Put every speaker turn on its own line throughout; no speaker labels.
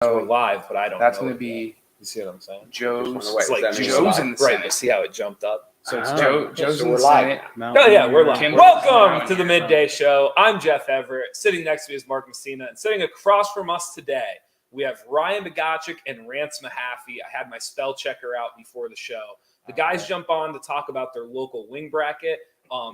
We're live, but I don't know.
That's going to be.
You see what I'm saying?
Joe's.
It's like
Joe's in the
right.
Senate.
You see how it jumped up?
So it's Joe's
So
in
we're
the
live
Senate.
Oh yeah, we're live.
Kim
Welcome to the Midday Show. I'm Jeff Everett. Sitting next to me is Mark Messina, and sitting across from us today, we have Ryan Bogaczyk and Rantz Mahaffey. I had my spell checker out before the show. The guys jump on to talk about their local wing bracket.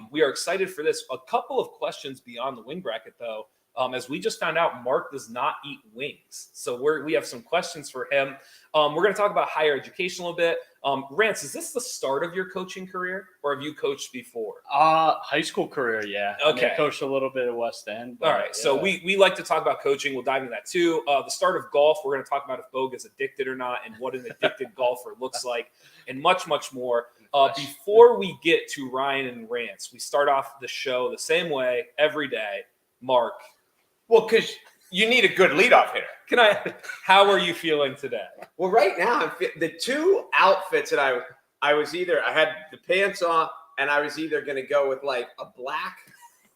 We are excited for this. A couple of questions beyond the wing bracket, though. As we just found out, Mark does not eat wings. So we have some questions for him. We're going to talk about higher education a little bit. Rantz, is this the start of your coaching career, or have you coached before?
High school career, yeah.
Okay.
I coached a little bit at West End.
All right.
Yeah.
So we like to talk about coaching. We'll dive into that too. The start of golf, we're going to talk about if Bogue is addicted or not and what an addicted golfer looks like and much, much more. Before we get to Ryan and Rantz, we start off the show the same way every day. Mark.
Well, because you need a good leadoff hitter.
How are you feeling today?
Well, right now, the two outfits that I had the pants on, and I was either going to go with like a black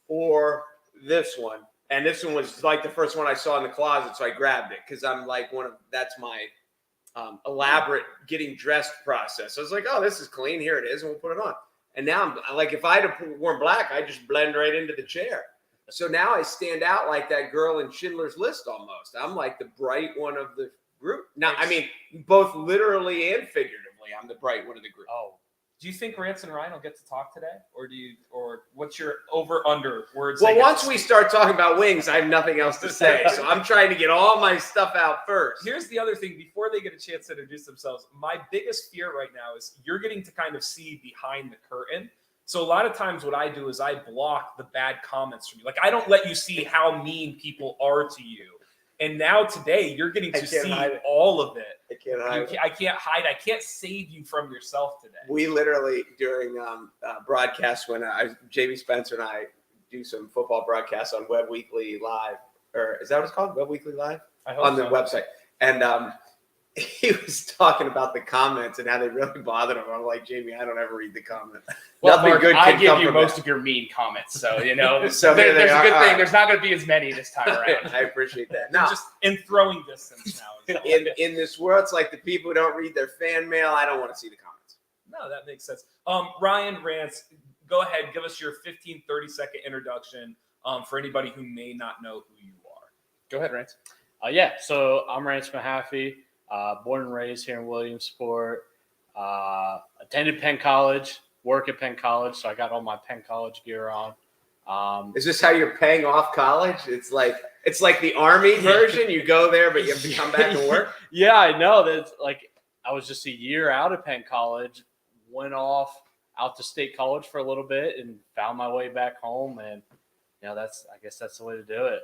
or this one. And this one was like the first one I saw in the closet, so I grabbed it because I'm like that's my elaborate getting dressed process. I was like, oh, this is clean. Here it is, and we'll put it on. And now I'm like, if I had worn black, I just blend right into the chair. So now I stand out like that girl in Schindler's List almost. I'm like the bright one of the group. Now, I mean, both literally and figuratively, I'm the bright one of the group.
Oh, do you think Rantz and Ryan will get to talk today, or what's your over/under words?
Well, once we start talking about wings, I have nothing else to say. So I'm trying to get all my stuff out first.
Here's the other thing: before they get a chance to introduce themselves, my biggest fear right now is you're getting to kind of see behind the curtain. So a lot of times what I do is I block the bad comments from you. Like, I don't let you see how mean people are to you. And now today you're getting to see all of it.
I can't hide.
I can't hide. I can't save you from yourself today.
We literally, during broadcasts, when Jamie Spencer and I do some football broadcasts on Web Weekly Live, or is that what it's called? Web Weekly Live?
I hope
on the website. And he was talking about the comments and how they really bothered him. I'm like, Jamie, I don't ever read the comments.
Well,
Nothing
Mark,
good can
I give
come
you
from
most
that.
of your mean comments, so you know.
So
there's a good thing.
Right.
There's not going to be as many this time around.
I appreciate that.
Now,
Now,
just in throwing distance now.
in this world, it's like the people who don't read their fan mail. I don't want to see the comments.
No, that makes sense. Ryan, Rantz, go ahead. Give us your 15, 30-second introduction for anybody who may not know who you are.
Go ahead, Rantz. Yeah, so I'm Rantz Mahaffey, born and raised here in Williamsport. Attended Penn College, work at Penn College, so I got all my Penn College gear on.
Is this how you're paying off college? It's like the Army version. You go there, but you have to come back and work.
Yeah, I know. That's like I was just a year out of Penn College, went off out to State College for a little bit, and found my way back home. And I guess that's the way to do it.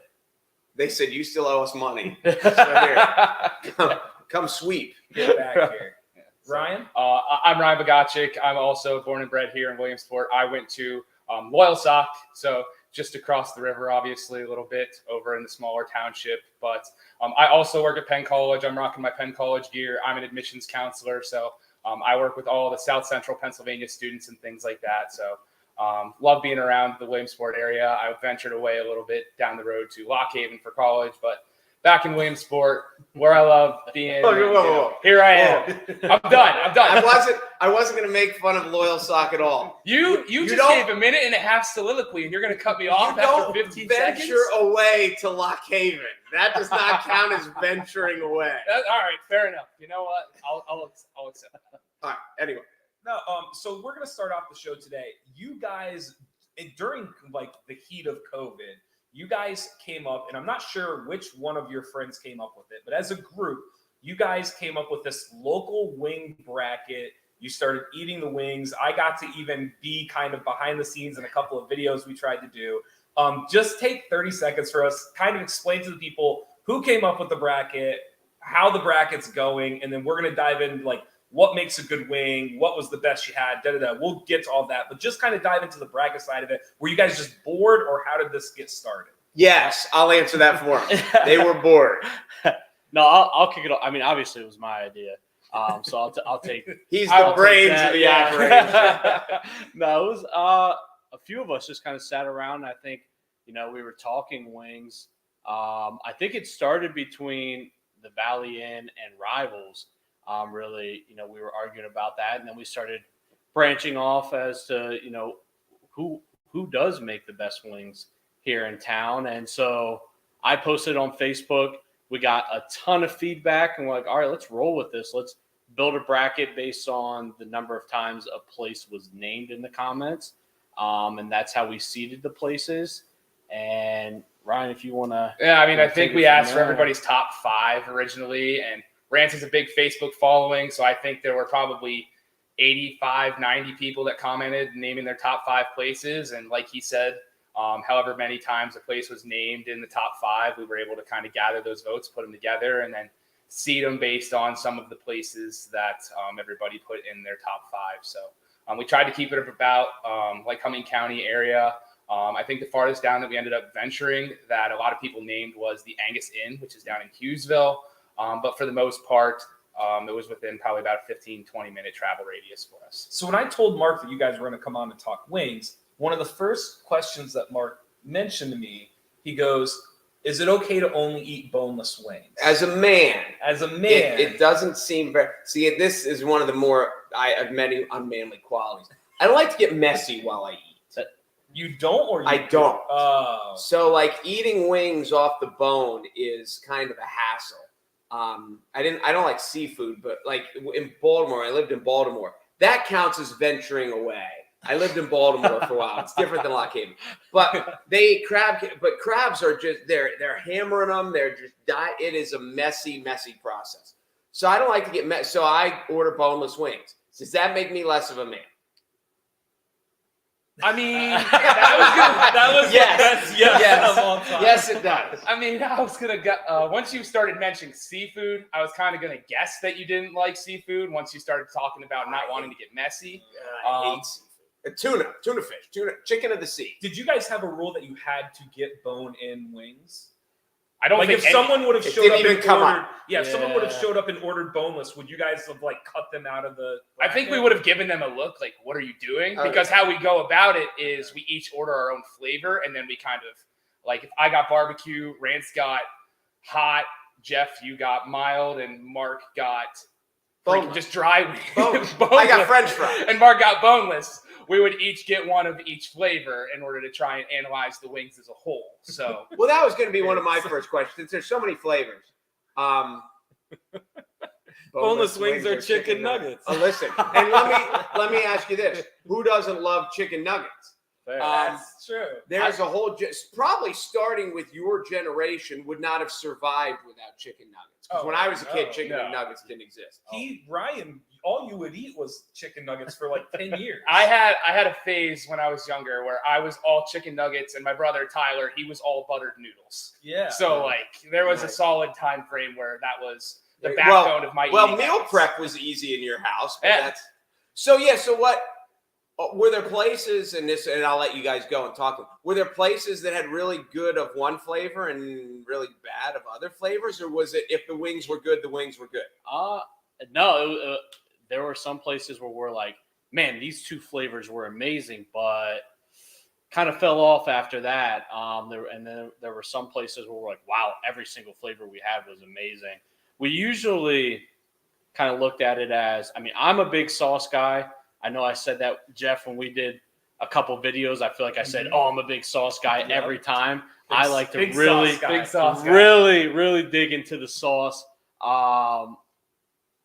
They said you still owe us money. So here, come sweep.
Get back here. Ryan?
I'm Ryan Bogaczyk. I'm also born and bred here in Williamsport. I went to Loyal Sock, so just across the river, obviously, a little bit over in the smaller township. But I also work at Penn College. I'm rocking my Penn College gear. I'm an admissions counselor, so I work with all the South Central Pennsylvania students and things like that. So love being around the Williamsport area. I ventured away a little bit down the road to Lock Haven for college, but back in Williamsport, where I love being.
Whoa.
Here I am. I'm done.
I wasn't going to make fun of Loyal Sock at all.
You just gave a minute and a half soliloquy, and you're going to cut me off after 15 seconds?
Venture away to Lock Haven. That does not count as venturing away.
All right, fair enough. You know what? I'll accept that.
All right, anyway.
No, so we're going to start off the show today. You guys, during like the heat of COVID, you guys came up, and I'm not sure which one of your friends came up with it, but as a group, you guys came up with this local wing bracket. You started eating the wings. I got to even be kind of behind the scenes in a couple of videos we tried to do. Just take 30 seconds for us, kind of explain to the people who came up with the bracket, how the bracket's going, and then we're going to dive in like what makes a good wing, what was the best you had, We'll get to all that, but just kind of dive into the bracket side of it. Were you guys just bored, or how did this get started?
Yes, I'll answer that for them. They were bored.
No, I'll kick it off. I mean, obviously it was my idea, so I'll take.
He's the brains of the operation.
No, it was a few of us just kind of sat around. I think we were talking wings. I think it started between the Valley Inn and Rivals, really, we were arguing about that. And then we started branching off as to, who does make the best wings here in town. And so I posted on Facebook. We got a ton of feedback, and we're like, all right, let's roll with this. Let's build a bracket based on the number of times a place was named in the comments. And that's how we seeded the places. And Ryan, if you want to.
Yeah, I mean, I think we asked for everybody's top 5 originally, and Rantz has a big Facebook following, so I think there were probably 85, 90 people that commented naming their top 5 places. And like he said, however many times a place was named in the top 5, we were able to kind of gather those votes, put them together, and then seed them based on some of the places that everybody put in their top 5. So we tried to keep it about Lycoming County area. I think the farthest down that we ended up venturing that a lot of people named was the Angus Inn, which is down in Hughesville. But for the most part, it was within probably about a 15, 20-minute travel radius for us.
So when I told Mark that you guys were going to come on and talk wings, one of the first questions that Mark mentioned to me, he goes, is it okay to only eat boneless wings?
As a man,
it
doesn't seem very. See, this is one of the more I've many unmanly qualities. I don't like to get messy while I eat.
You don't, or
I don't.
Oh,
So like eating wings off the bone is kind of a hassle. I don't like seafood, but like in Baltimore, I lived in Baltimore. That counts as venturing away. I lived in Baltimore for a while. It's different than Lock Haven. But they eat crab, but crabs are just they're hammering them. They're just it is a messy process. So I don't like to get messy. So I order boneless wings. Does that make me less of a man?
I mean,
that was
yes.
the best yes of all time.
Yes, it does.
I mean, I was gonna once you started mentioning seafood, I was kind of gonna guess that you didn't like seafood. Once you started talking about not wanting to get messy,
I hate seafood. Tuna fish, chicken of the sea.
Did you guys have a rule that you had to get bone-in wings?
I don't
Like
think
if someone would have showed up and ordered, if someone would have showed up and ordered boneless, would you guys have like cut them out of the bracket?
I think we would have given them a look like, what are you doing? Because how we go about it is we each order our own flavor, and then we kind of like, if I got barbecue, Rantz got hot, Jeff, you got mild, and Mark got just dry wings.
Boneless. I got French fries.
And Mark got boneless. We would each get one of each flavor in order to try and analyze the wings as a whole. So,
well, that was going to be one of my first questions. There's so many flavors.
Boneless wings are chicken nuggets.
Listen, and let me ask you this: who doesn't love chicken nuggets?
That's true.
There's a whole probably starting with your generation would not have survived without chicken nuggets. Because when I was a kid, chicken and nuggets didn't exist.
Ryan, all you would eat was chicken nuggets for like 10 years.
I had a phase when I was younger where I was all chicken nuggets, and my brother Tyler, he was all buttered noodles.
Yeah.
So like there was a solid time frame where that was the backbone of my eating.
Well, meal prep was easy in your house, but so what? Were there places and I'll let you guys go and talk. Were there places that had really good of one flavor and really bad of other flavors, or was it if the wings were good, the wings were good?
No, there were some places where we're like, man, these 2 flavors were amazing, but kind of fell off after that. Then there were some places where we're like, wow, every single flavor we had was amazing. We usually kind of looked at it as, I mean, I'm a big sauce guy. I know I said that, Jeff, when we did a couple videos. I feel like I said, "Oh, I'm a big sauce guy every time." I like to really dig into the sauce.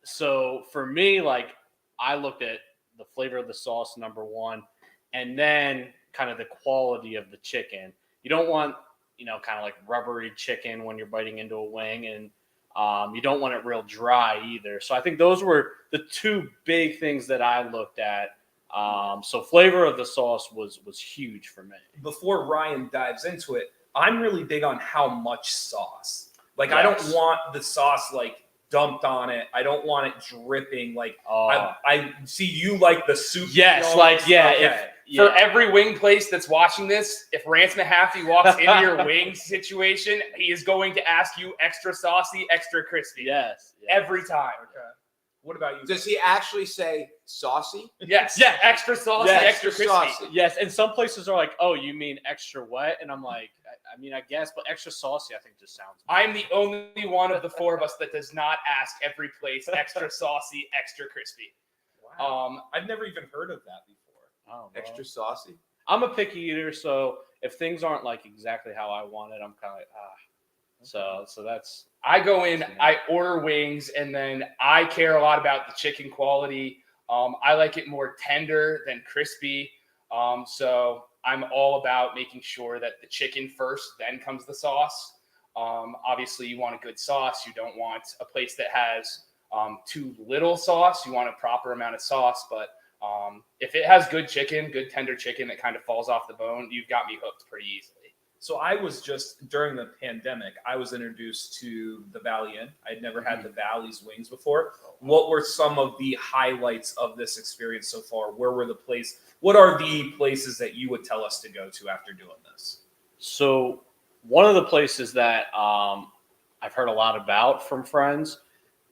So for me, like I looked at the flavor of the sauce, number one, and then kind of the quality of the chicken. You don't want, kind of like rubbery chicken when you're biting into a wing, and you don't want it real dry either. So I think those were the 2 big things that I looked at. So flavor of the sauce was huge for me.
Before Ryan dives into it, I'm really big on how much sauce. Like, I don't want the sauce like dumped on it. I don't want it dripping. Like, I see you like the soup.
Yes,
For every wing place that's watching this, if Rantz Mahaffey walks into your wing situation, he is going to ask you extra saucy, extra crispy.
Yes.
Every time.
Okay. What about you?
Does he actually say saucy?
Yes. Yeah. Extra saucy, extra crispy.
Saucy.
Yes. And some places are like, "Oh, you mean extra wet?" And I'm like, I mean, I guess, but extra saucy, I think, just sounds.
I'm the only one of the four of us that does not ask every place extra saucy, extra crispy.
Wow. I've never even heard of that before.
Oh, well.
Extra saucy.
I'm a picky eater, so if things aren't like exactly how I want it, I'm kind of like So that's.
I go in, I order wings, and then I care a lot about the chicken quality. I like it more tender than crispy. So I'm all about making sure that the chicken first, then comes the sauce. Obviously, you want a good sauce. You don't want a place that has too little sauce. You want a proper amount of sauce. But if it has good chicken, good tender chicken that kind of falls off the bone, you've got me hooked pretty easily.
So I was just, during the pandemic, I was introduced to the Valley Inn. I'd never had the Valley's wings before. What were some of the highlights of this experience so far? What are the places that you would tell us to go to after doing this?
So one of the places that I've heard a lot about from friends,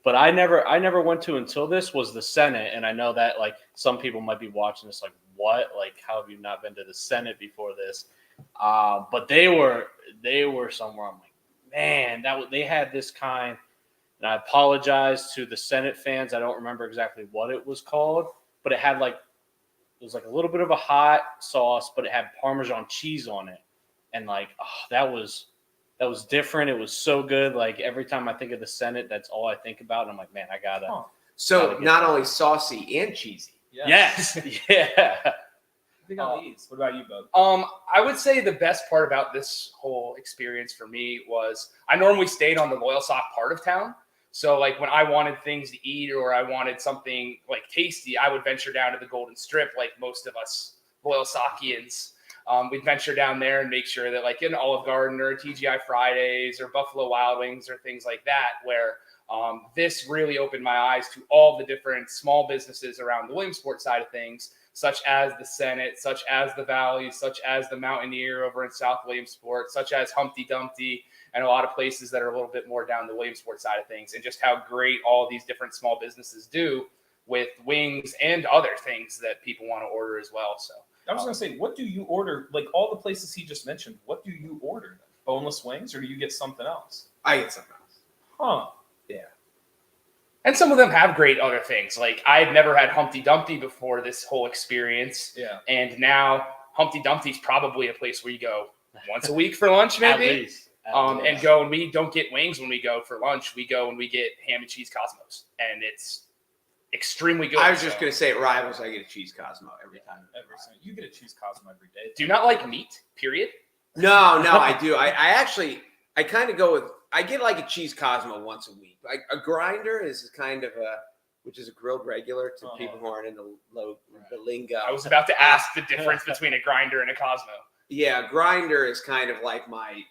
but I never went to until this was the Senate. And I know that like some people might be watching this like, what? Like, how have you not been to the Senate before this? But they were somewhere. I'm like, man, they had this kind. And I apologize to the Senate fans. I don't remember exactly what it was called, but it was like a little bit of a hot sauce, but it had Parmesan cheese on it. And like, that was different. It was so good. Like every time I think of the Senate, that's all I think about. And I'm like, man, I gotta.
Huh.
So not only saucy and cheesy.
Yes. Yeah.
I think on these. What about you, Bub?
I would say the best part about this whole experience for me was I normally stayed on the Loyal Sock part of town. So like when I wanted things to eat or I wanted something like tasty, I would venture down to the Golden Strip like most of us Loyal Sockians. We'd venture down there and make sure that like in Olive Garden or TGI Fridays or Buffalo Wild Wings or things like that, where this really opened my eyes to all the different small businesses around the Williamsport side of things, such as the Senate, such as the Valley, such as the Mountaineer over in South Williamsport, such as Humpty Dumpty, and a lot of places that are a little bit more down the Williamsport side of things, and just how great all these different small businesses do with wings and other things that people want to order as well. So
I was going to say, what do you order? Like all the places he just mentioned, what do you order? Then? Boneless wings, or do you get something else?
I get something else.
Huh.
Yeah.
and some of them have great other things. Like I had never had Humpty Dumpty before this whole experience.
Yeah.
And now Humpty Dumpty's probably a place where you go once a week for lunch,
At
maybe.
least.
And go, and we don't get wings when we go for lunch. We go and we get ham and cheese Cosmos, and it's extremely good.
I was just going to say it rivals. I get a cheese Cosmo every time.
You get a cheese Cosmo every day.
Do you not like meat, period?
No, I do. I kind of go with, I get like a cheese Cosmo once a week. Like a grinder is kind of which is a grilled regular to people who aren't in the lingo.
I was about to ask the difference between a grinder and a Cosmo.
Yeah, grinder is kind of like my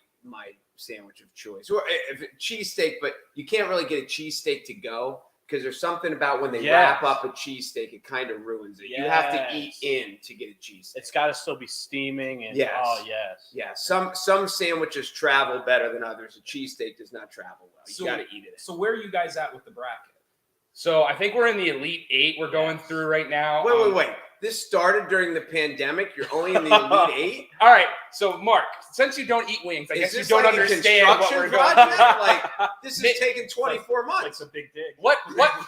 sandwich of choice. Or if cheesesteak, but you can't really get a cheesesteak to go because there's something about when they wrap up a cheesesteak, it kind of ruins it. You have to eat in to get a cheesesteak.
It's got to still be steaming. And
Yes.
Oh, yes.
Yeah, some sandwiches travel better than others. A cheesesteak does not travel well. You got to eat it.
So where are you guys at with the bracket?
So I think we're in the Elite Eight we're going through right now.
Wait. This started during the pandemic. You're only in the Elite Eight?
All right. So, Mark, since you don't eat wings, I guess you don't understand what we're going
project?
through.
Like, this is taking 24 months.
It's a big dig.
What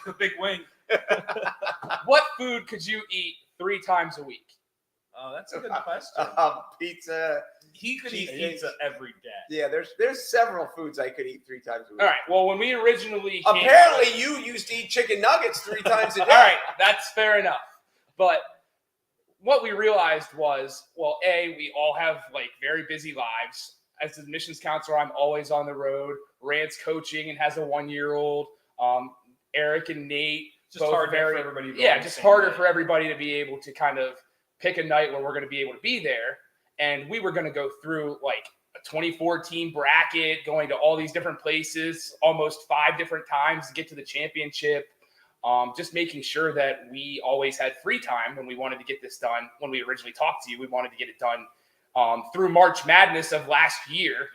a big wing.
what food could you eat 3 times a week?
Oh, that's a good question.
Pizza.
He could eat pizza every day.
Yeah, there's several foods I could eat 3 times a week.
All right. Well, when we originally
Apparently, you used to eat chicken nuggets 3 times a day.
All right, that's fair enough. But what we realized was, well, we all have like very busy lives. As the admissions counselor, I'm always on the road. Rant's coaching and has a 1-year-old. Eric and Nate.
Just harder for everybody.
Just harder for everybody to be able to kind of pick a night where we're going to be able to be there. And we were going to go through like a 24-team bracket, going to all these different places, almost 5 different times to get to the championship. Just making sure that we always had free time when we wanted to get this done. When we originally talked to you, we wanted to get it done through March Madness of last year.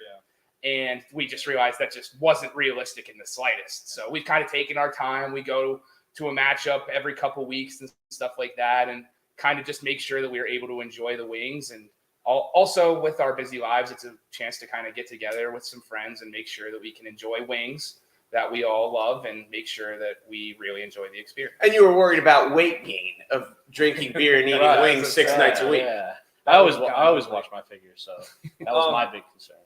Yeah. And we just realized that just wasn't realistic in the slightest. So we've kind of taken our time. We go to a matchup every couple weeks and stuff like that, and kind of just make sure that we are able to enjoy the wings. And Also, with our busy lives, it's a chance to kind of get together with some friends and make sure that we can enjoy wings that we all love and make sure that we really enjoy the experience.
And you were worried about weight gain of drinking beer and eating
Right,
wings 6 nights a week.
Yeah. I always watch my figures, so that was my big concern.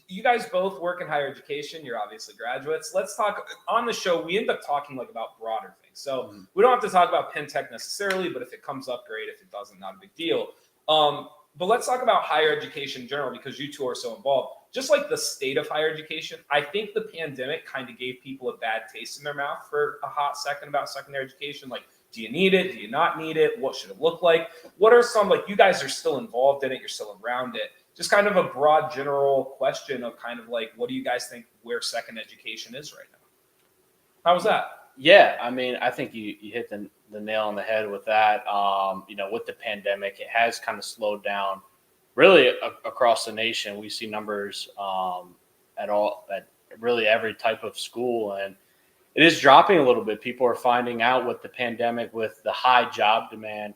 You guys both work in higher education. You're obviously graduates. Let's talk on the show. We end up talking like about broader things. So we don't have to talk about Penn Tech necessarily, but if it comes up, great. If it doesn't, not a big deal. But let's talk about higher education in general, because you two are so involved. Just like the state of higher education, I think the pandemic kind of gave people a bad taste in their mouth for a hot second about secondary education. Like, do you need it? Do you not need it? What should it look like? What are some, like, you guys are still involved in it, you're still around it. Just kind of a broad general question of kind of like, what do you guys think where second education is right now? How was that?
Yeah, I mean, I think you hit the nail on the head with that. With the pandemic, it has kind of slowed down really across the nation. We see numbers at really every type of school, and it is dropping a little bit. People are finding out with the pandemic, with the high job demand,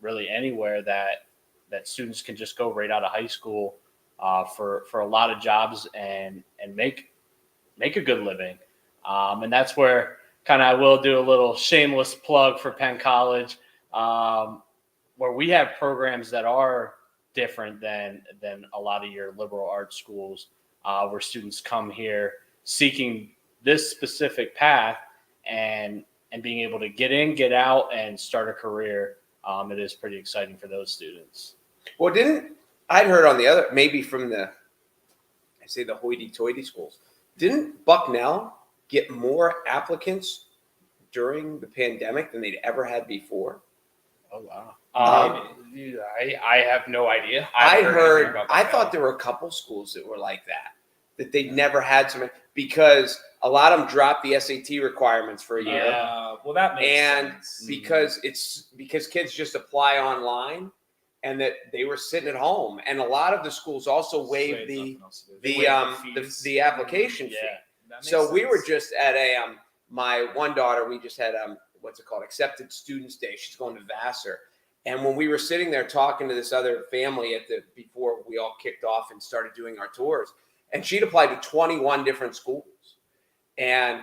really anywhere that students can just go right out of high school for a lot of jobs and make a good living. And that's where kind of I will do a little shameless plug for Penn College, where we have programs that are different than a lot of your liberal arts schools, where students come here seeking this specific path and being able to get in, get out, and start a career. It is pretty exciting for those students.
Well, I'd heard on the other, maybe from the hoity-toity schools, didn't Bucknell get more applicants during the pandemic than they'd ever had before?
Oh, wow.
I have no idea.
I thought there were a couple schools that were like that they'd never had so many, because a lot of them dropped the SAT requirements for a year.
Well, that makes sense.
because kids just apply online, and that they were sitting at home, and a lot of the schools also waived the application fee. So we were just at my one daughter, we just had Accepted Students Day. She's going to Vassar. And when we were sitting there talking to this other family before we all kicked off and started doing our tours, and she'd applied to 21 different schools, and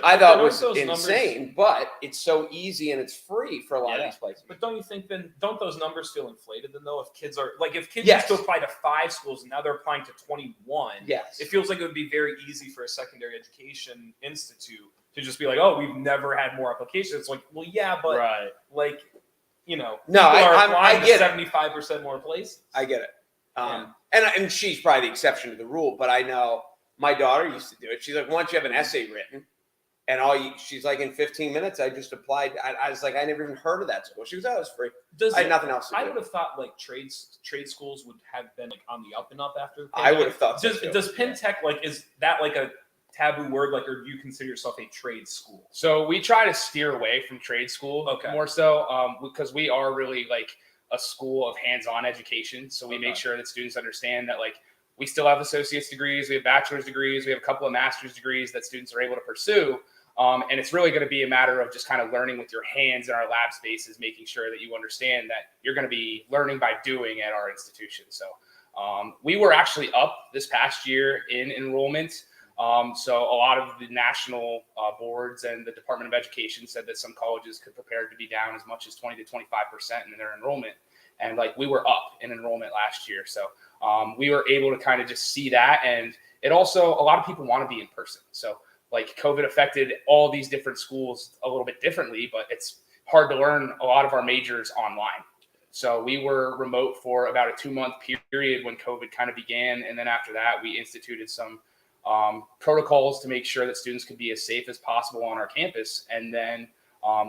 I thought was insane, but it's so easy and it's free for a lot of these places.
But don't you think don't those numbers feel inflated then, though? If kids
Yes.
used to apply to 5 schools and now they're applying to 21,
Yes.
It feels like it would be very easy for a secondary education institute to just be like, oh, we've never had more applications. It's like, well, yeah, but
right.
like,
No,
people are
I
applying to
get
75% more places.
I get it. And she's probably the exception to the rule, but I know my daughter used to do it. She's like, once you have an essay written, and she's like, in 15 minutes, I just applied. I was like, I never even heard of that school. She was, it was free. I had nothing else to do.
I would have thought like trade schools would have been like on the up and up after.
I would have thought so too.
Does Penn Tech, like, is that like a taboo word, like, or do you consider yourself a trade school?
So we try to steer away from trade school more so because we are really like a school of hands-on education. So we make sure that students understand that, like, we still have associate's degrees, we have bachelor's degrees, we have a couple of master's degrees that students are able to pursue. And it's really going to be a matter of just kind of learning with your hands in our lab spaces, making sure that you understand that you're going to be learning by doing at our institution. So we were actually up this past year in enrollment. So a lot of the national boards and the Department of Education said that some colleges could prepare to be down as much as 20 to 25% in their enrollment. And like, we were up in enrollment last year. So we were able to kind of just see that. And it also, a lot of people want to be in person. So like, COVID affected all these different schools a little bit differently, but it's hard to learn a lot of our majors online. So we were remote for about a 2-month period when COVID kind of began. And then after that, we instituted some protocols to make sure that students could be as safe as possible on our campus. And then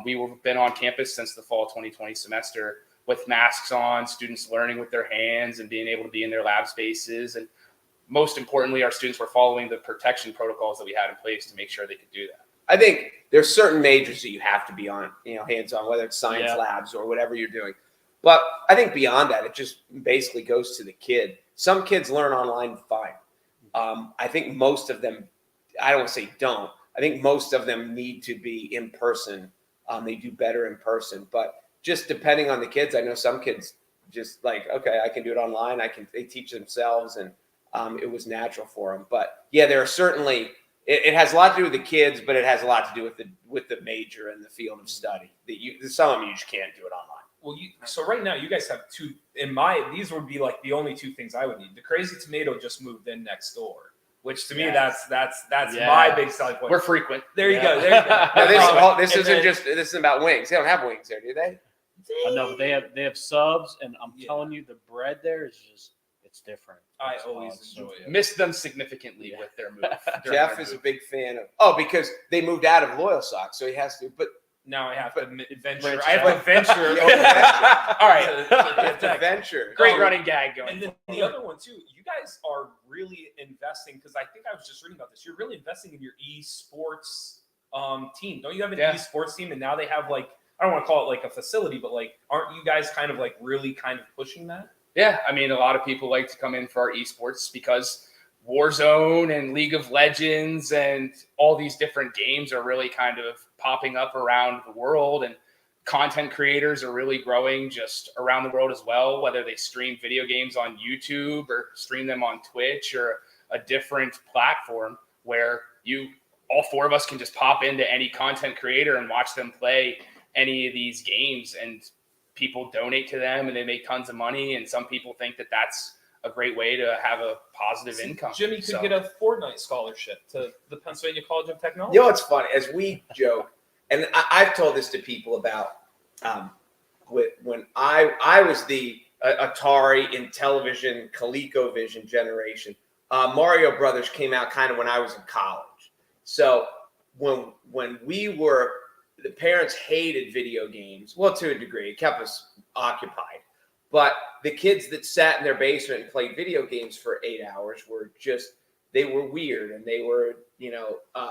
we've been on campus since the fall 2020 semester with masks on, students learning with their hands and being able to be in their lab spaces. And most importantly, our students were following the protection protocols that we had in place to make sure they could do that.
I think there's certain majors that you have to be on, hands-on, whether it's science labs or whatever you're doing. But I think beyond that, it just basically goes to the kid. Some kids learn online fine. I think most of them, I don't want to say don't, I think most of them need to be in person. They do better in person. But just depending on the kids, I know some kids just like, okay, I can do it online. They teach themselves, and it was natural for them. But yeah, there are certainly, it has a lot to do with the kids, but it has a lot to do with the major and the field of study. Some of them you just can't do it online.
Well, so right now you guys have two. These would be like the only two things I would need. The Crazy Tomato just moved in next door, which to me that's my big selling point.
We're frequent.
There you go. There you go.
Now, this isn't about wings. They don't have wings there, do they?
No, but they have subs, and I'm telling you, the bread there is just it's different.
I always enjoy it.
Missed them significantly with their move.
Jeff is a big fan of because they moved out of Loyal Sox, so he has to. But
now I have to venture.
I have
to venture.
All right.
You have to venture.
Great running gag going.
And then the other one too, you guys are really investing because I think I was just reading about this. You're really investing in your esports team. Don't you have an esports team? And now they have like, I don't want to call it like a facility, but like, aren't you guys kind of like really kind of pushing that?
Yeah, I mean, a lot of people like to come in for our esports because Warzone and League of Legends and all these different games are really kind of popping up around the world, and content creators are really growing just around the world as well, whether they stream video games on YouTube or stream them on Twitch or a different platform where all four of us can just pop into any content creator and watch them play any of these games, and people donate to them and they make tons of money. And some people think that that's a great way to have a positive income.
Jimmy could get a Fortnite scholarship to the Pennsylvania College of Technology.
You know, it's funny as we joke, and I've told this to people about when I was the Atari, Intellivision, ColecoVision generation. Mario Brothers came out kind of when I was in college. So when we were, the parents hated video games. Well, to a degree, it kept us occupied. But the kids that sat in their basement and played video games for 8 hours they were weird, and they were,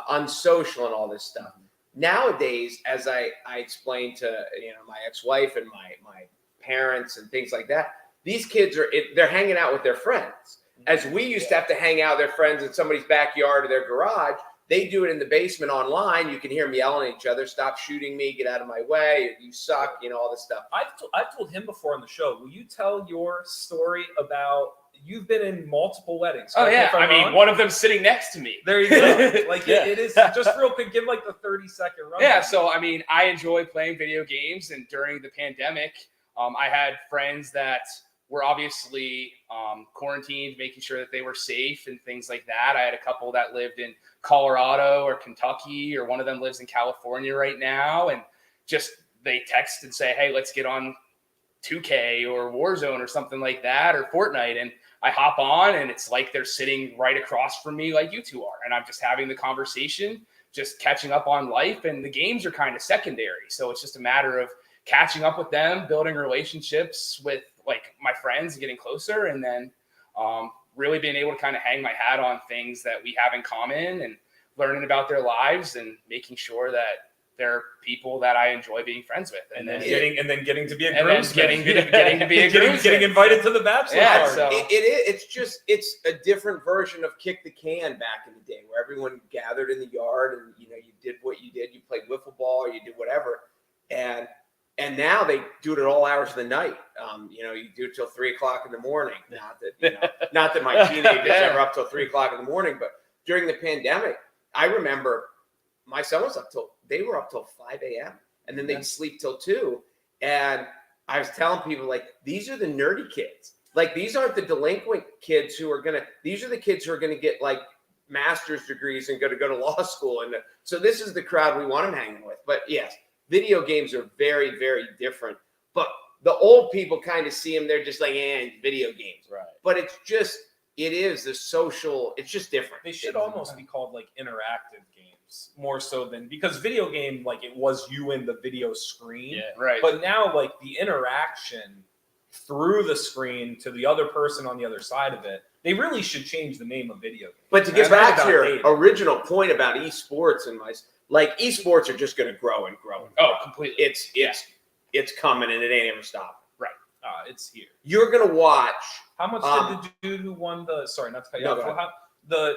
unsocial and all this stuff. Nowadays, as I explained to, my ex-wife and my parents and things like that, these kids they're hanging out with their friends. As we used to have to hang out with their friends in somebody's backyard or their garage, they do it in the basement online. You can hear them yelling at each other, stop shooting me, get out of my way, you suck, all this stuff.
I've told him before on the show. Will you tell your story about you've been in multiple weddings?
Oh, yeah. I mean, one of them sitting next to me.
There you go. Like, it is just real quick. Give like the 30-second run.
Yeah. So, I mean, I enjoy playing video games. And during the pandemic, I had friends that were obviously quarantined, making sure that they were safe and things like that. I had a couple that lived in Colorado or Kentucky, or one of them lives in California right now. And just they text and say, hey, let's get on 2K or Warzone or something like that, or Fortnite. And I hop on, and it's like they're sitting right across from me like you two are. And I'm just having the conversation, just catching up on life. And the games are kind of secondary. So it's just a matter of catching up with them, building relationships with like my friends, getting closer, and then really being able to kind of hang my hat on things that we have in common and learning about their lives and making sure that they're people that I enjoy being friends with. And then
getting to be a
and
groomsman.
getting to be a groomsman.
Getting invited to the bachelor party.
So
it's a different version of kick the can back in the day, where everyone gathered in the yard and you did what you did. You played wiffle ball, or you did whatever, and now they do it at all hours of the night. You do it till 3:00 in the morning. Not that my teenagers ever up till 3:00 in the morning, but during the pandemic, I remember my son was they were up till 5 a.m. and then they'd sleep till 2. And I was telling people, like, these are the nerdy kids. Like, these aren't the delinquent kids these are the kids who are going to get like master's degrees and go to law school. And so this is the crowd we want them hanging with. But yes, video games are very, very different. But the old people kind of see them. They're just like, video games.
Right.
But it's just different.
They should almost be called like interactive games, more so than, because video game, like, it was you in the video screen.
Yeah.
right.
But now, like, the interaction through the screen to the other person on the other side of it, they really should change the name of video games.
But to get back to your original point about esports and esports are just going to grow and grow. And grow.
Oh, completely.
It's coming, and it ain't ever stopping.
Right. It's here.
You're going to watch.
How much did the dude who won sorry, not to cut you off, the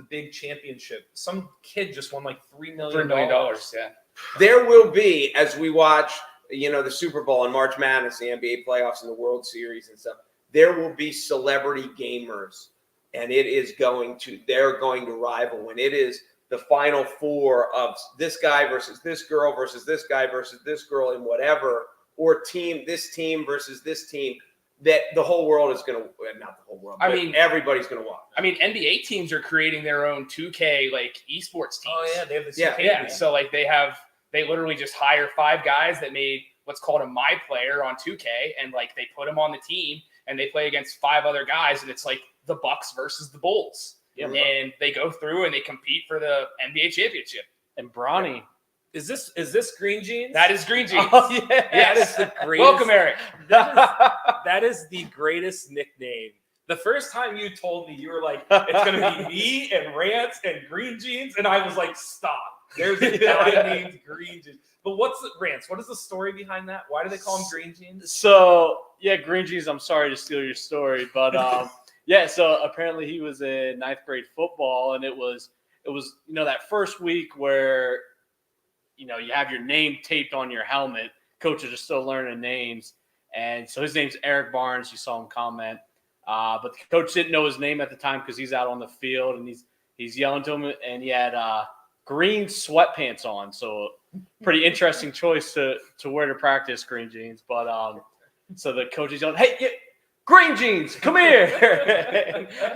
big championship, some kid just won like $3 million.
$3 million, yeah.
There will be, as we watch the Super Bowl and March Madness, the NBA playoffs and the World Series and stuff, there will be celebrity gamers, and they're going to rival when it is the Final Four of this guy versus this girl versus this guy versus this girl in whatever, or this team versus this team, that the whole world is going to, not the whole world, but everybody's going to watch.
I mean, NBA teams are creating their own 2K like esports teams.
Oh yeah, they have this.
Yeah. So like they literally just hire 5 guys that made what's called a my player on 2K, and like they put them on the team and they play against 5 other guys, and it's like the Bucks versus the Bulls. Yeah, and they go through and they compete for the NBA championship.
And Bronny.
Is this Green Jeans?
That is Green Jeans.
Oh, yeah. That is the greatest.
Welcome, Eric.
That is the greatest nickname. The first time you told me, you were like, it's going to be me and Rantz and Green Jeans. And I was like, stop. There's a guy named Green Jeans. But Rantz, what is the story behind that? Why do they call him Green Jeans?
So, yeah, Green Jeans, I'm sorry to steal your story, but yeah, so apparently he was in 9th grade football, and it was that first week where you have your name taped on your helmet. Coaches are still learning names, and so his name's Eric Barnes. You saw him comment, but the coach didn't know his name at the time because he's out on the field and he's yelling to him, and he had green sweatpants on. So pretty interesting choice to wear to practice, Green Jeans. But so the coach is yelling, "Hey, Green Jeans, come here!"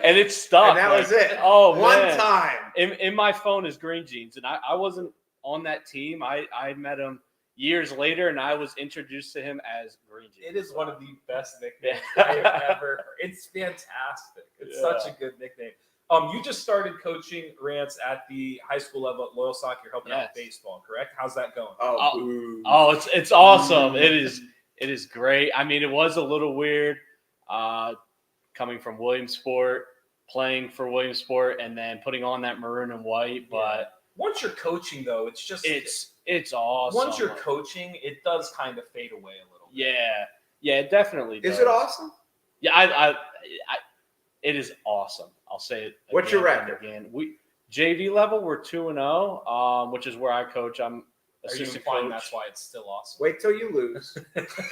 and it stuck.
And that was it.
Oh,
one
man.
time.
In my phone is Green Jeans, and I wasn't on that team. I met him years later, and I was introduced to him as Green Jeans.
It is one of the best nicknames I have ever heard. It's fantastic. It's such a good nickname. You just started coaching, Rantz, at the high school level at Loyal Soccer. You're helping out with baseball, correct? How's that going?
It's awesome. It is great. I mean, it was a little weird coming from Williamsport, playing for Williamsport, and then putting on that maroon and white. But
once you're coaching, though, it's just
it's awesome.
Once you're coaching, it does kind of fade away a little bit.
Yeah, it definitely does.
Is it awesome?
Yeah, it is awesome. I'll say it.
What's your record?
Again, JV level, we're 2-0, which is where I coach. I'm assistant coach.
That's why it's still awesome.
Wait till you lose.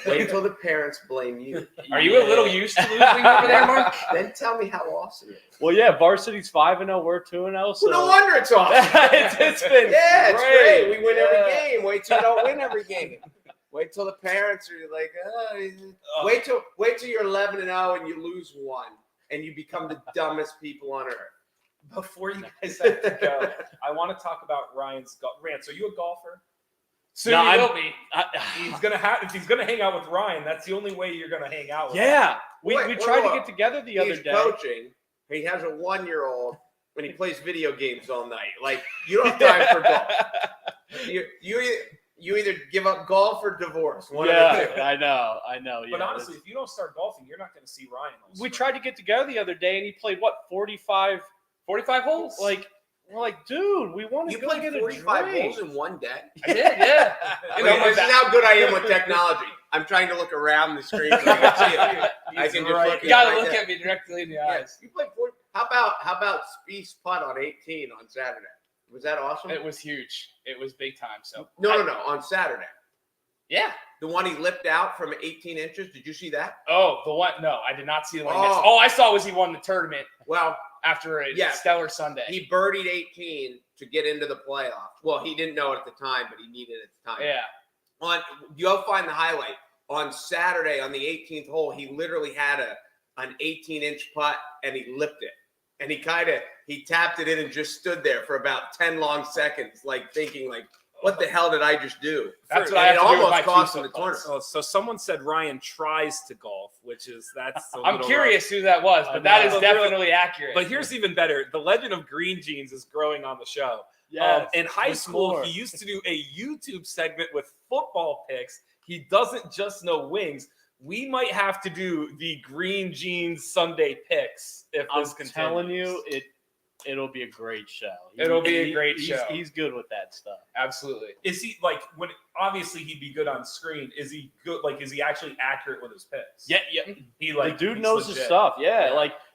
Wait until the parents blame you.
Are you a little used to losing over there, Mark?
Then tell me how awesome it is.
Well, yeah, varsity's 5-0, we're 2-0. So
Well, no wonder it's awesome.
it's been
it's great. We win
Yeah.
every game. Wait till you don't win every game. Wait till the parents are like, wait till you're 11-0 and you lose one, and you become the dumbest people on earth.
Before you guys have to go, I want to talk about Ryan's golf. Rantz, are you a golfer?
Soon you will be.
If he's gonna hang out with Ryan, that's the only way you're gonna hang out with him.
Yeah, we tried to get together the other
He's
day.
coaching. He has a 1-year-old and he plays video games all night. Like, you don't have time for golf. You either give up golf or divorce. One of the two.
I know.
But honestly, if you don't start golfing, you're not going to see Ryan.
We tried to get together the other day, and he played 45 holes. Like, we're like, dude, we want to
You
go
played
get a
45
drink.
holes in one day?
I did, yeah.
This is how good I am with technology. I'm trying to look around the screen so I can see it. I can just look.
You got to look at me directly in the eyes.
You played 40. How about Spieth's putt on 18 on Saturday? Was that awesome?
It was huge. It was big time. So
no, on Saturday.
Yeah.
The one he lipped out from 18 inches. Did you see that?
Oh, the one? No, I did not see the one. All I saw was he won the tournament.
Well,
after a stellar Sunday,
he birdied 18 to get into the playoffs. Well, he didn't know it at the time, but he needed it at the time.
Yeah.
You'll find the highlight on Saturday on the 18th hole. He literally had an 18-inch putt and he lipped it, and he tapped it in and just stood there for about 10 long seconds, like thinking, like, what the hell did I just do?
That's what I have to do with my
cost him the tournament.
So someone said Ryan tries to golf, that's.
I'm curious who that was, but that is definitely accurate.
But here's even better: the legend of Green Jeans is growing on the show.
Yes,
in high school, he used to do a YouTube segment with football picks. He doesn't just know wings. We might have to do the Green Jeans Sunday picks if this continues.
I'm telling you, it'll be a great show.
It'll be a great show.
He's good with that stuff.
Absolutely.
Is he obviously he'd be good on screen. Is he good? Like, is he actually accurate with his picks?
Yeah.
He
the dude knows his stuff. Yeah.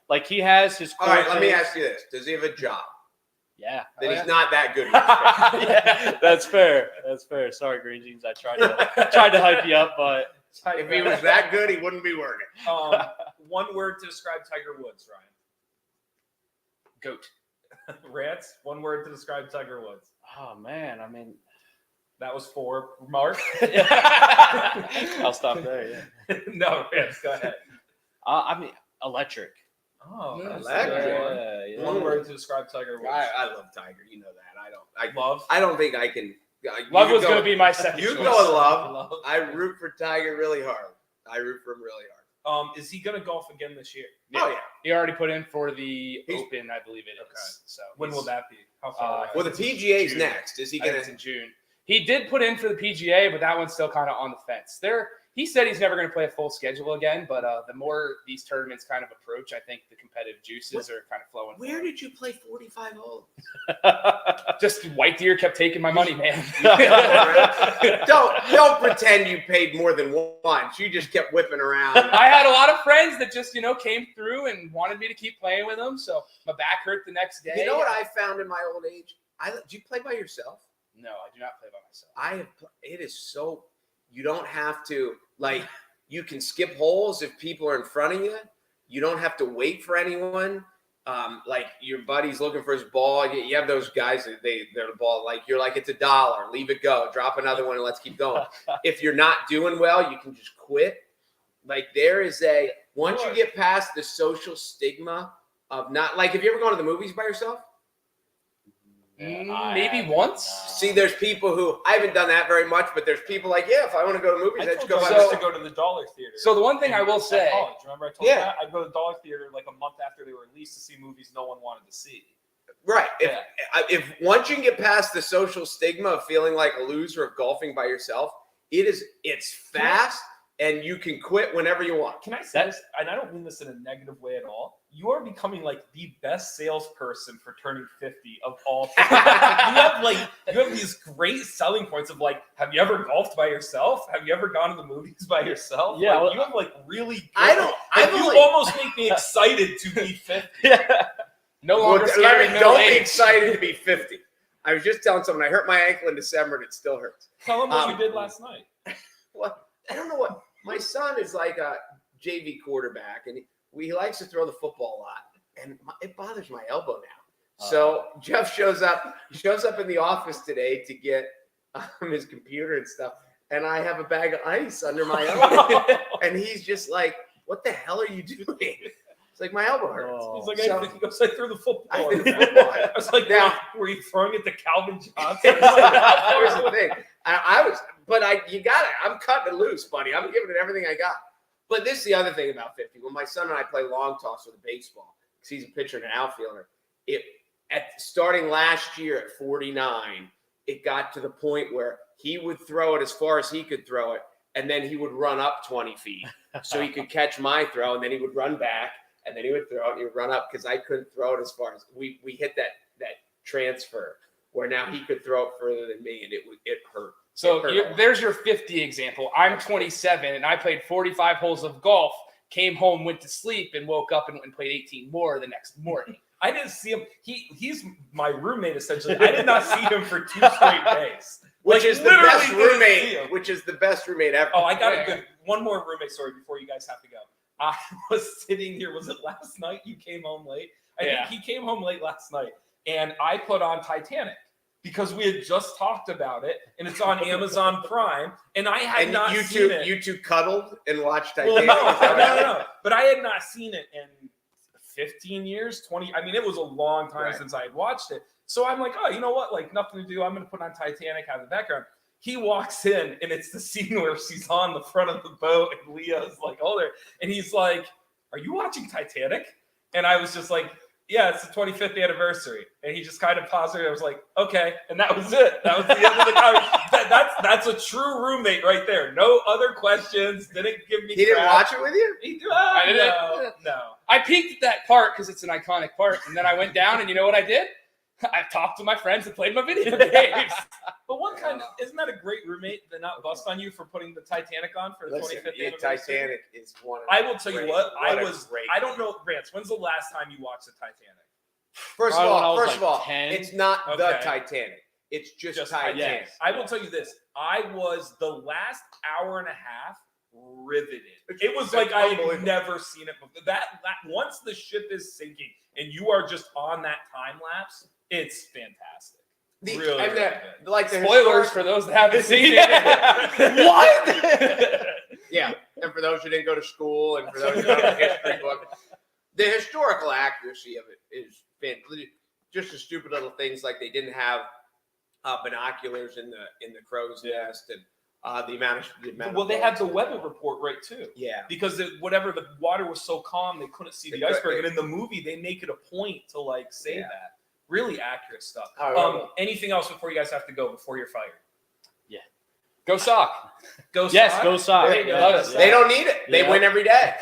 Like he has his.
All right, let me ask you this: does he have a job?
Yeah.
Then
Oh,
he's
yeah.
not that good.
Yeah, that's fair. That's fair. Sorry, Green Jeans. I tried to hype you up, but
If he was that good, he wouldn't be working.
One word to describe Tiger Woods, Ryan.
Goat.
Rance, one word to describe Tiger Woods.
oh man, I mean,
That was 4. Mark?
I'll stop there. Yeah.
No, Rance, go ahead.
I mean, electric.
Oh, that's
Electric.
a good one.
Yeah.
One word to describe Tiger Woods.
I love Tiger. You know that.
Love.
I don't think I can.
Love was going to be my second
You
choice.
go with love. I root for Tiger really hard. I root for him really hard.
Is he going to golf again this year?
Oh yeah.
He already put in for the
He's-
Open, I believe it is.
Okay.
So
When will that be? How far away?
Well, the PGA's
June.
next. Is he
I think
gonna?
it's in June. He did put in for the PGA, but that one's still kind of on the fence. He said he's never going to play a full schedule again, but the more these tournaments kind of approach, I think the competitive juices are kind of flowing.
Where did you play 45 holes?
Just White Deer kept taking my money, man.
Don't pretend you paid more than once. You just kept whipping around.
I had a lot of friends that just, came through and wanted me to keep playing with them. So my back hurt the next day.
You know what I found in my old age? Do you play by yourself?
No, I do not play by myself.
It is so you don't have to you can skip holes if people are in front of you. You don't have to wait for anyone. Your buddy's looking for his ball. You have those guys that they're the ball. You're like, it's $1. Leave it go. Drop another one and let's keep going. If you're not doing well, you can just quit. There is once you get past the social stigma of not have you ever gone to the movies by yourself?
Maybe once.
See, there's people who I haven't done that very much, but there's people if I want to go to movies, I just go by
I
myself.
used to go to the Dollar Theater.
So the one thing I will
At
say,
college. Remember I told you that? I'd go to the Dollar Theater a month after they were released to see movies no one wanted to see.
Right.
Yeah.
If once you can get past the social stigma of feeling like a loser of golfing by yourself, it's fast and you can quit whenever you want.
Can I say this? And I don't mean this in a negative way at all. You are becoming the best salesperson for turning 50 of all time. you have these great selling points of have you ever golfed by yourself? Have you ever gone to the movies by yourself?
Yeah,
you have really good,
I
almost make me excited to be 50.
Yeah.
no longer scared of middle
Don't be
age.
excited to be 50. I was just telling someone I hurt my ankle in December and it still hurts.
Tell them what you did last night.
What? I don't know what. My son is like a JV quarterback, and he likes to throw the football a lot, and it bothers my elbow now. So Jeff shows up. He shows up in the office today to get his computer and stuff, and I have a bag of ice under my elbow, and he's just like, "What the hell are you doing?" It's like my elbow hurts.
He's like,
So-
he goes, I threw the football.
I threw the football.
I was like,
Now-
were you throwing it to Calvin Johnson?
Here's the thing. You got it. I'm cutting it loose, buddy. I'm giving it everything I got. But this is the other thing about 50. When my son and I play long toss with a baseball, because he's a pitcher and an outfielder, starting last year at 49, it got to the point where he would throw it as far as he could throw it, and then he would run up 20 feet so he could catch my throw, and then he would run back, and then he would throw it, and he would run up because I couldn't throw it as far as we hit that transfer where now he could throw it further than me, and it hurt.
So there's your 50 example. I'm 27 and I played 45 holes of golf, came home, went to sleep, and woke up and played 18 more the next morning.
I didn't see him. He's my roommate essentially. I did not see him for 2 straight days.
Which is the
literally
best
didn't see
roommate.
him.
Which is the best roommate ever.
Oh, I got one more roommate story before you guys have to go. I was sitting here. Was it last night you came home late? I think he came home late last night, and I put on Titanic because we had just talked about it, and it's on Amazon Prime, and I had not seen it.
You two cuddled and watched
Well,
Titanic.
no. But I had not seen it in 15 years, 20. I mean, it was a long time since I had watched it. So I'm like, oh, you know what? Nothing to do. I'm going to put on Titanic, have the background. He walks in, and it's the scene where she's on the front of the boat, and Leah's older. And he's like, are you watching Titanic? And I was just like, yeah, it's the 25th anniversary. And he just kind of paused there. I was like, okay. And that was it. That was the end of the conversation. That's a true roommate right there. No other questions. Didn't give me
He didn't
crap.
watch it with you?
He did.
I didn't.
No.
I peeked at that part because it's an iconic part, and then I went down, and you know what I did? I talked to my friends and played my video games.
But isn't that a great roommate that not bust on you for putting the Titanic on for the 25th anniversary?
Titanic is one of
I will tell you what, I
great.
don't know, Rance, when's the last time you watched the Titanic?
First
Probably when I
of
was
all,
like 10.
it's not the
Okay.
Titanic. It's just
Titanic.
Titanic.
Yes.
I will tell you this. I was the last hour and a half riveted. It was like I had
Unbelievable.
never seen it before. That once the ship is sinking and you are just on that time lapse, it's fantastic. Really,
And
really
the, like the
Spoilers
historic-
for those that haven't seen it.
What? Yeah, and for those who didn't go to school, and for those who don't have a history book, the historical accuracy of it is fantastic. Just the stupid little things like they didn't have binoculars in the crow's nest, and the amount of
Well, they had the
bugs
weather report right too.
Yeah,
Because whatever the water was so calm, they couldn't see
They
the iceberg.
couldn't-
And in the movie, they make it a point to like say
Yeah.
that. Really accurate stuff.
Oh, right.
Anything else before you guys have to go before you're fired?
Go Sock.
Go
Yes,
Sox.
go Sox.
There you go.
Love it.
they don't need it. They
Yeah.
win every day.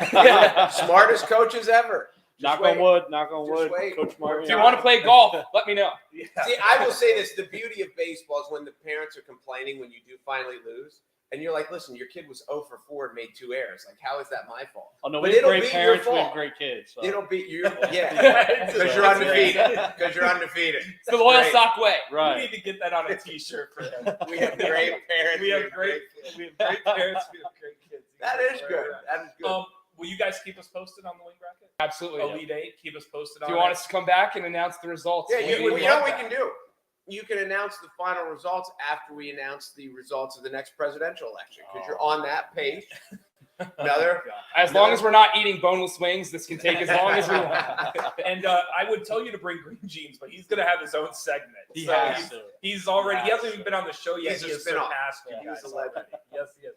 Smartest coaches ever.
Knock
wait.
on wood. Knock on
Just
wood.
wait.
Coach Martin.
If you want to play golf, let me know.
Yeah.
See, I will say this: the beauty of baseball is when the parents are complaining when you do finally lose, and you're like, "Listen, your kid was 0 for 4 and made 2 errors. Like, how is that my fault?"
Oh no,
But
we have
it'll
great
be your
parents. We have
fault.
great kids. So.
It'll beat you,
Yeah.
yeah, because you're
That's
undefeated.
right.
Because you're undefeated.
It's the Loyal
Great.
Sock way.
We
Right.
need to get that on a T-shirt for him.
We have great parents.
We have great parents. We have great kids.
That is good. That is good.
Will you guys keep us posted on the wing bracket?
Absolutely.
Elite Eight, keep us posted on
Do you want
it.
us to come back and announce the results?
Yeah, you
would
know
love
what we
that.
can do? You can announce the final results after we announce the results of the next presidential election because you're on that page. Another.
As long as we're not eating boneless wings, this can take as long as we want.
And I would tell you to bring Green Jeans, but he's going to have his own segment.
He
So
has to.
he's already, he
He has
hasn't even been on the show yet.
He's a
He has
spin-off.
surpassed you
Yeah.
guys
He's a legend.
already. Yes, he is.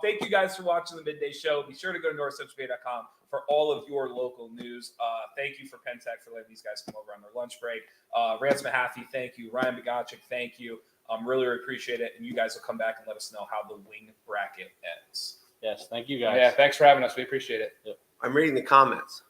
Thank you guys for watching the Midday Show. Be sure to go to NorthcentralPa.com for all of your local news. Thank you for Pentech for letting these guys come over on their lunch break. Rantz Mahaffey, thank you. Ryan Bogaczyk, thank you. Really appreciate it. And you guys will come back and let us know how the wing bracket ends.
Yes, thank you guys.
Yeah, thanks for having us. We appreciate it.
I'm reading the comments.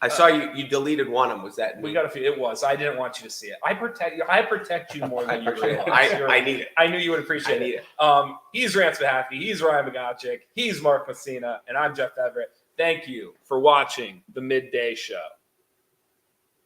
I saw you deleted one of them. Was that
We
me?
got a few. It was. I didn't want you to see it. I protect you. I protect you more than you realize.
I need it.
I knew you would appreciate
I need
it.
it.
He's Rantz Mahaffey. He's Ryan Bogaczyk. He's Mark Messina. And I'm Jeff Everett. Thank you for watching the Midday Show.